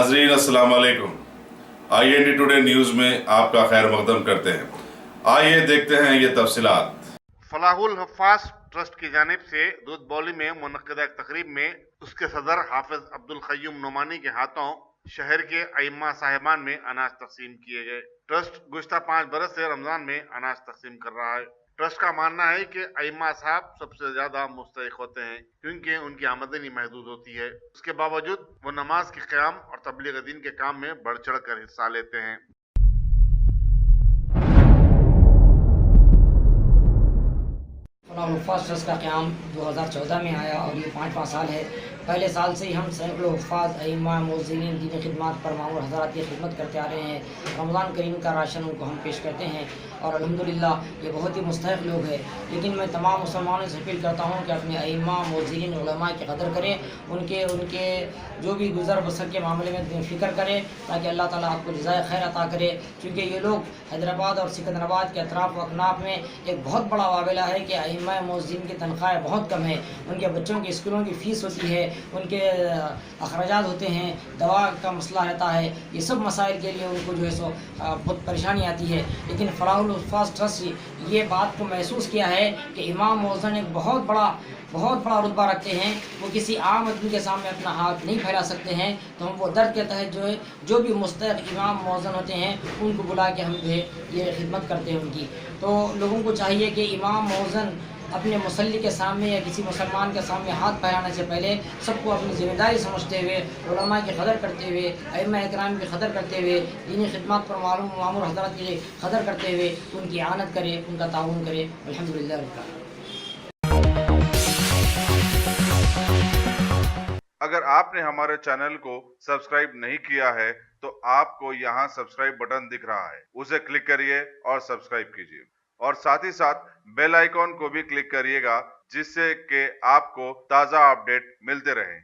नाजरीन अस्सलाम वालेकुम। IND टुडे न्यूज़ में आपका खैर मकदम करते हैं। आइए देखते हैं ये तफसीलात। फलाहुल हफ़ाज़ ट्रस्ट की जानिब से दूध बौली में मुनक्किदा एक तकरीब में उसके सदर हाफिज अब्दुल क़य्यूम नोमानी के हाथों शहर के अइम्मा साहिबान में अनाज तकसीम किए गए। ट्रस्ट गुज़श्ता 5 बरस से रमजान में अनाज तकसीम कर रहा है। ट्रस्ट का मानना है कि अइम्मा साहब सबसे ज्यादा मुस्तहिक होते हैं क्योंकि उनकी आमदनी महदूद होती है। उसके बावजूद वो नमाज के क़याम और तबलीग दीन के काम में बढ़ चढ़ कर हिस्सा लेते हैं। फलाहुल ट्रस्ट का क़याम 2014 में आया और ये 5 साल है। पहले साल से ही हम सैकड़ों हुफ़ाज़ अइम्मा मुअज़्ज़िनीन दीनी खिदमत पर मामूर हज़रात की खिदमत करते आ रहे हैं। रमज़ान करीम का राशन उनको हम पेश करते हैं और अल्हम्दुलिल्लाह ये बहुत ही मुस्तहिक़ लोग हैं। लेकिन मैं तमाम मुसलमानों से अपील करता हूँ कि अपने अइम्मा मुअज़्ज़िनीन उलमा की क़दर करें, उनके जो भी गुज़र बसर के मामले में फ़िक्र करें ताकि अल्लाह ताला आपको जज़ाए खैर अता करे। क्योंकि ये लोग हैदराबाद और सिकंदराबाद के अतराफ़ व अकनाफ़ में एक बहुत बड़ा वाबिला है कि अइम्मा मुअज़्ज़िनीन की तनख्वाहें बहुत कम है। उनके बच्चों के स्कूलों की फ़ीस होती है, उनके अखराजात होते हैं, दवा का मसला रहता है। ये सब मसाइल के लिए उनको जो है सो बहुत परेशानी आती है। लेकिन फलाहुल हफ़ाज़ ट्रस्ट ये बात को महसूस किया है कि इमाम मुअज़्ज़िन एक बहुत बड़ा रुतबा रखते हैं। वो किसी आम आदमी के सामने अपना हाथ नहीं फैला सकते हैं। तो हम वो दर्द के तहत जो भी मुस्तहिक़ इमाम मुअज़्ज़िन होते हैं उनको बुला के हम जो है ये खिदमत करते हैं उनकी। तो लोगों को चाहिए कि इमाम मुअज़्ज़िन अपने मुसल्ली के सामने या किसी मुसलमान के सामने हाथ फैलाने से पहले सबको अपनी ज़िम्मेदारी समझते हुए, उलमा की क़दर करते हुए, अइम्मा इकराम की क़दर करते हुए, दीनी खिदमत पर मामूर हज़रात की क़दर करते हुए उनकी आनत करे, उनका ताउन करे। अल्हम्दुलिल्लाह रब्बिल आलमीन। अगर आपने हमारे चैनल को सब्सक्राइब नहीं किया है तो आपको यहाँ सब्सक्राइब बटन दिख रहा है, उसे क्लिक करिए और सब्सक्राइब कीजिए और साथ ही साथ बेल आइकॉन को भी क्लिक करिएगा जिससे कि आपको ताज़ा अपडेट मिलते रहें।